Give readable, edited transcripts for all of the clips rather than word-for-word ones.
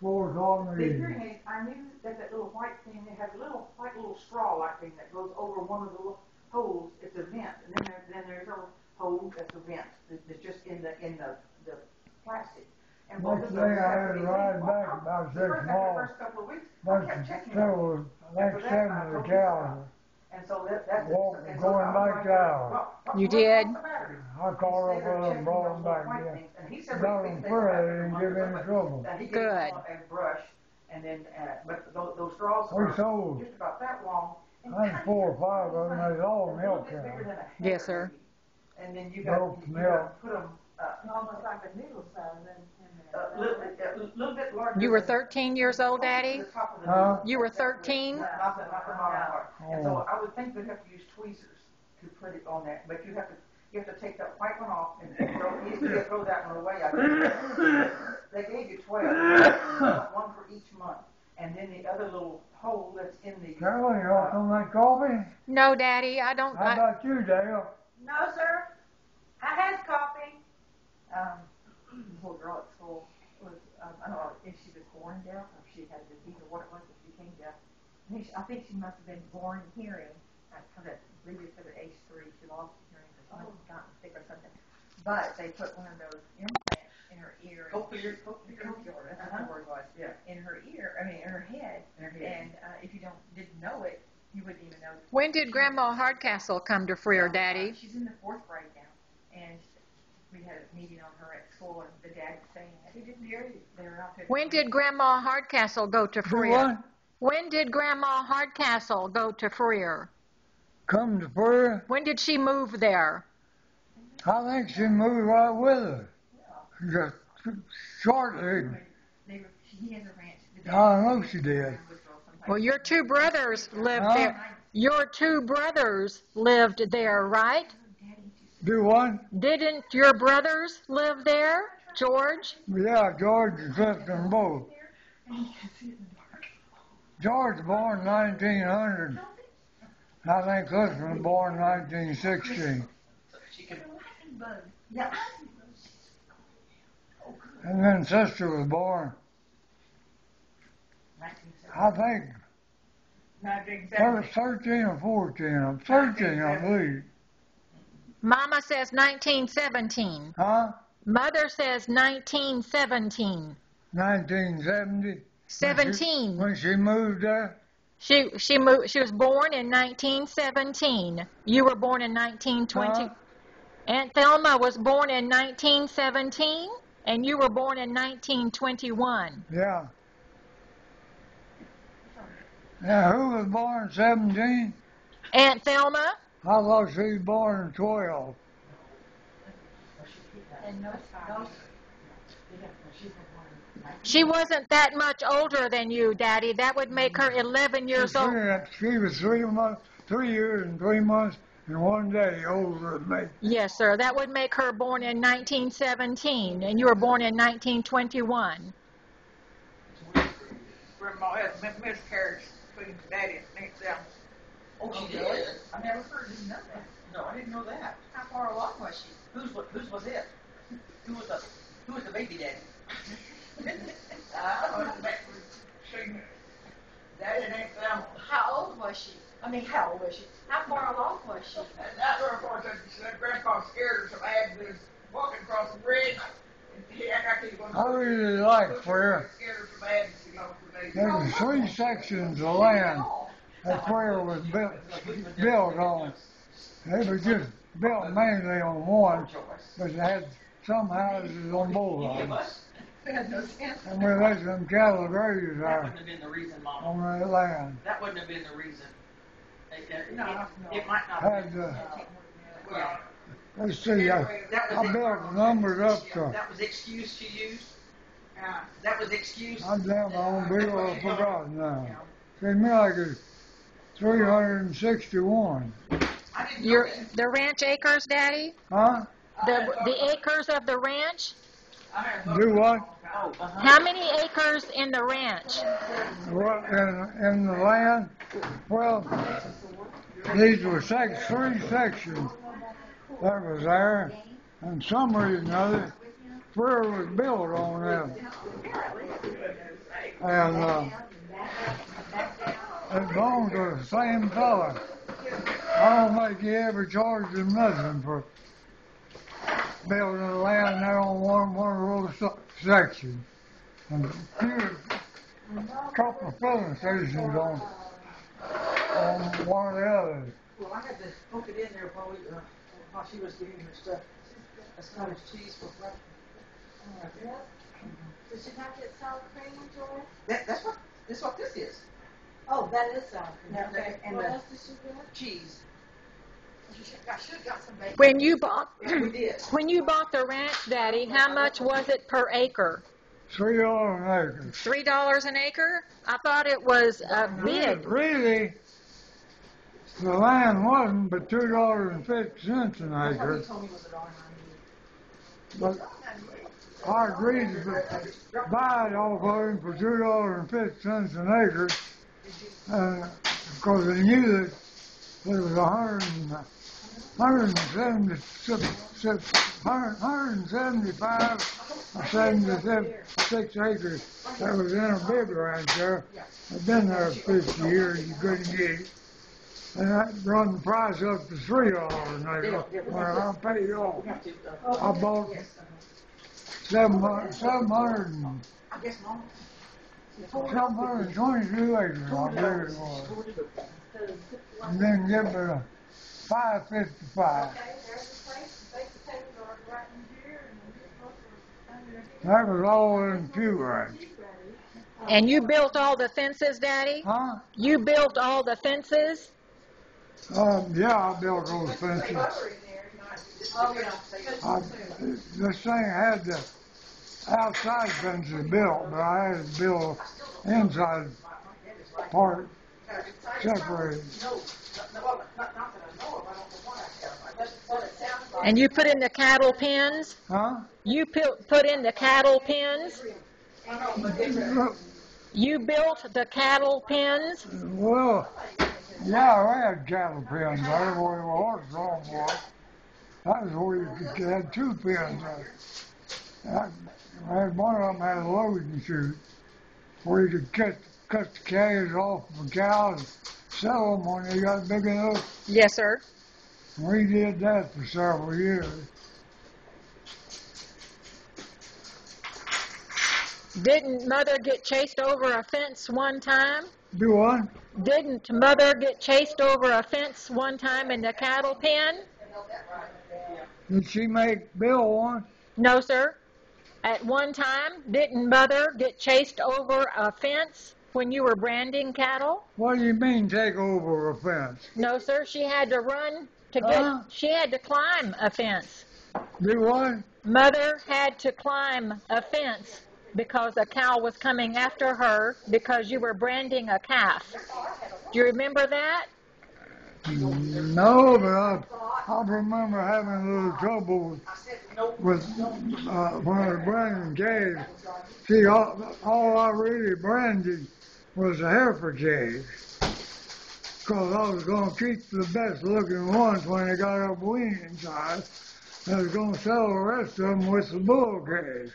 Floor's on The me. hearing aid, I knew that little white thing, they have a little white little straw-like thing that goes over one of the little holes. It's a vent, and then there's a hole that's a vent. It's just in the plastic. And both Next of day those I have had to to be ride cleaned. back about 6 After the miles. first couple of weeks, I That's kept checking still them. next 7 to the cows. And so that's Going back to ours. You did? I called up with them, brought them back in. Got them free, they didn't give any trouble. Good. And brush, and then, but those straws We are sold, just about that long. I think 4 or 5 of them, they all milk cows. Yes, sir. And then you got to put them almost like a noodle size a little bit larger. You were 13 years old, Daddy? Huh? You were 13? Not the bottom part. And so I would think we'd have to use tweezers to put it on there, but you have to take that white one off and throw that one away. I think they gave you 12, one for each month, and then the other little hole that's in the. Carol, you want some of that coffee? No, Daddy, I don't. How about you, Dale? No, sir. I had coffee. The little girl at school was, I don't know if she was born deaf or if she had disease or what it was that she became deaf. I think she must have been born hearing. I believe they said at age 3 she lost hearing because she must have gotten sick or something. But they put one of those implants in her ear. Cochlear, that's what the word was. Yeah. In her ear, in her head. And if you didn't know it, you wouldn't even know. When did Grandma Hardcastle come to Freer, Daddy? She's in the 4th grade now, and we had a meeting on her at school, and the dad was saying, "He didn't hear you." They were out there. When did Grandma Hardcastle go to Freer? When did Grandma Hardcastle go to Freer? Come to Freer? When did she move there? I think she moved right with her. Just shortly. He has a ranch. I know she did. Well, your 2 brothers lived there. Your 2 brothers lived there, right? Do what? Didn't your brothers live there, George? Yeah, George and Clifton both. George was born in 1900. I think Clifton was born in 1916. And then sister was born, I think, I was 13 or 14. I'm 13, I believe. Mama says 1917. Huh? Mother says 1917. 1970? 17. When she moved there? She was born in 1917. You were born in 1920. Huh? Aunt Thelma was born in 1917, and you were born in 1921. Yeah. Yeah, who was born in 17? Aunt Thelma? I thought she was born in 12. She wasn't that much older than you, Daddy. That would make her 11 years old. She was 3 years and 3 months and 1 day older than me. Yes, sir. That would make her born in 1917, and you were born in 1921. Grandma had miscarriage between Daddy and Aunt Thelma. Oh, she did? I never heard. Didn't know that. No, I didn't know that. How far along was she? Whose was it? Who was the baby daddy? Daddy and Aunt Thelma. How old was she? How old was she? How far along was she? That's her report said Grandpa scared her so bad he was walking across the bridge. I really like Freer. There were 3 sections of land that Freer was built on. They were just built mainly on one, but they had some houses on both of them. And we let them cattle graze That wouldn't have been the reason, Mama. on that land. That wouldn't have been the reason. It might not Had, well, let's see, I built the numbers up to, that was the excuse she used. That was the excuse. I'm down on bill, I've forgotten now. Seemed like it's 361. The ranch acres, Daddy? Huh? The acres of the ranch? Do what? How many acres in the ranch? What, in the land? Well, these were 3 sections that was there, and some reason or other, career was built on them. And it belonged to the same fella. I don't think he ever charged him nothing for building the land there on one of those sections. And a couple of filling stations on one of the others. Well, I had to hook it in there while she was getting her stuff. That's cottage cheese for breakfast. Does she not get sour cream, Joy? That's what this is. Oh, that is sour cream. Yeah, Okay. and What the- else does she get? Cheese. I should have got some bacon. When you bought Yeah, we did. when you bought the ranch, Daddy, how much was it per acre? $3 an acre. $3 an acre? I thought it was a bid. Really, the land wasn't but $2.50 an That's what acre. he told me was $1.98. But I agreed to buy it off of him for $2.50 an acre, because I knew that there was 175 or 76 acres that was in a big ranch there. I've been there 50 years, you couldn't get it. And that run the price up to $3 an acre when I paid off. I bought 722 acres, I believe it was. And then give me a 555. Okay, there's the place. The baked potatoes are right in here, and then this That was all in Pew Ranch. And you built all the fences, Daddy? Huh? You built all the fences? Yeah, I built those fences. Oh, yeah. This thing had the outside fences built, but I had to build inside part separated. And you put in the cattle pens? Huh? You put in the cattle pens? You built the cattle pens? Well, yeah, I had cattle pens there where the horse drawn was. That was where you had two pens there. I had one of them had a loading chute where you could cut the calves off of the cows and sell them when they got big enough. Yes, sir. We did that for several years. Didn't Mother get chased over a fence one time? Do what? Didn't Mother get chased over a fence one time in the cattle pen? Did she make Bill one? No, sir. At one time, didn't Mother get chased over a fence when you were branding cattle? What do you mean take over a fence? No, sir. She had to run to get, Huh? she had to climb a fence. Do what? Mother had to climb a fence because a cow was coming after her because you were branding a calf. Do you remember that? No, but I remember having a little trouble with when I was branding calves. See, all I really branded was the heifer calves, because I was going to keep the best looking ones when they got up weaning size. I was going to sell the rest of them with the bull calves.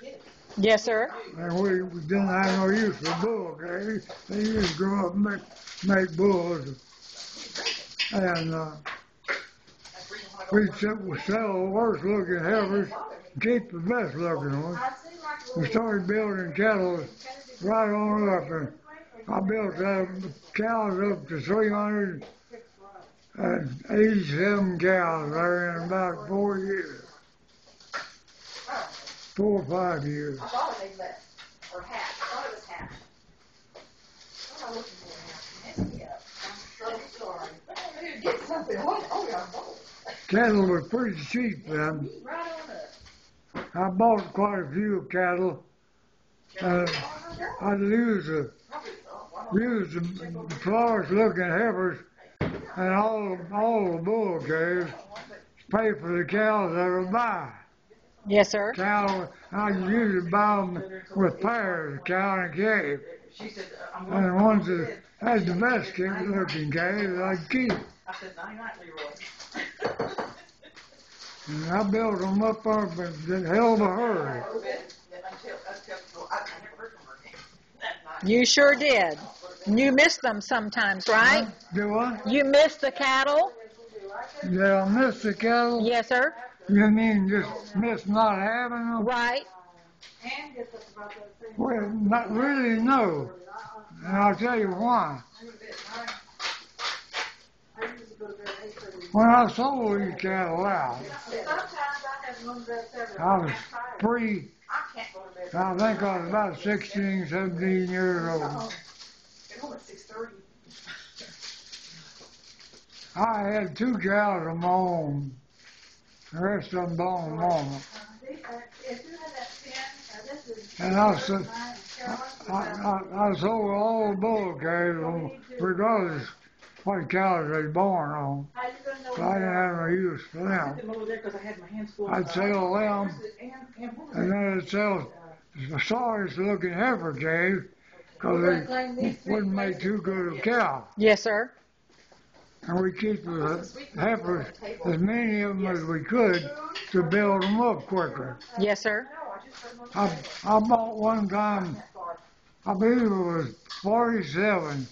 Yes, sir. And we didn't have no use for bull calves. They used to grow up and make bulls. And we'd sell the worst looking heifers and keep the best looking ones. We started building cattle right on up, and I built cows up to 387 cows there in about 4 years. 4 or 5 years. I thought they left. Or half. I thought it was half. What am I looking for now? Mess me up. I'm so sorry. Dude, get something. Oh, yeah, Cattle were pretty cheap then. right on up. I bought quite a few cattle. I'd use the flowers looking heifers and all the bull calves to pay for the cows I would buy. Yes, sir. Cow, I usually buy them with pairs, a cow and a calf. She said, And the ones that had the best looking calves, I'd keep. I said, 99, Leroy. And I built them up there, but in hell of a hurry. You sure did. You miss them sometimes, right? Do what? You miss the cattle? Yeah, I miss the cattle. Yes, sir. You mean just miss not having them? Right. Well, not really, no. And I'll tell you why. When I sold these cattle out, I was free. I think I was about 16, 17 years old. I had 2 cows of my own. The rest of them belonged to Mama. And I sold all the bull cattle, regardless what cows they born on. So I didn't have no use for them. I'd sell them, and then I'd sell the sorriest looking heifer calves, because they wouldn't make too good of cow. Yes, sir. And we keep the heifers, as many of them as we could, to build them up quicker. Yes, sir. I bought one time, I believe it was 47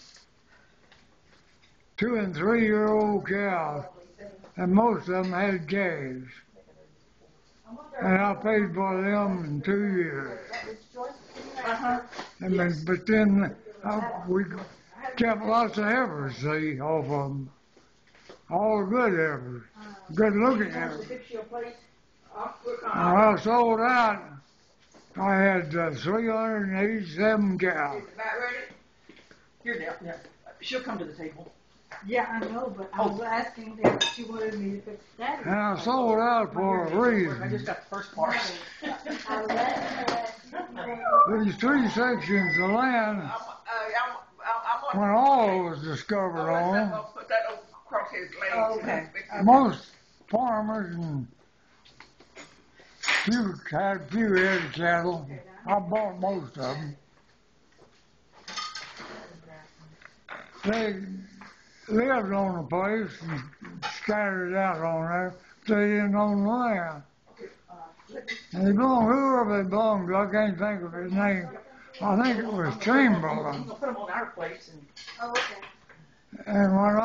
2- and 3-year-old cows, and most of them had calves. And I paid for them in 2 years. But then we kept lots of heifers, see, off of them. All the good heifers, good looking heifers. When I sold out, I had 387 cows. Here, Dale. Yeah. She'll come to the table. Yeah, I know, but I was asking if she wanted me to fix that. And I sold out for a reason. I just got the first part. These 3 sections of land, when oil was discovered on them, most farmers and had a few head of cattle. I bought most of them. They lived on the place and scattered out on there. They didn't own the land. And they belonged, whoever they belonged to, I can't think of his name. I think it was Chamberlain. We'll put them on our plates. And when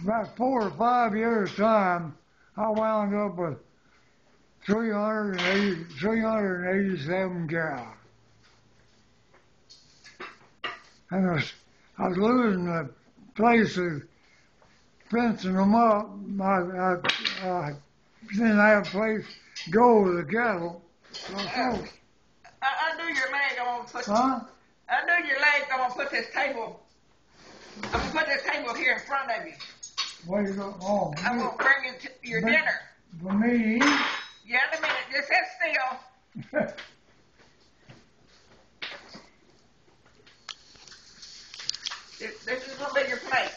about 4 or 5 years' time, I wound up with 387 cows. And I was losing the place of fencing them up. I didn't have a place to go with the cattle. Undo your leg, I'm gonna put Huh? undo your leg, I'm gonna put this table. I'm gonna put this table here in front of you. What you got? Oh, I'm gonna bring you to your dinner. For me to eat? Yeah, in a minute. Just sit still. This is gonna be your plate.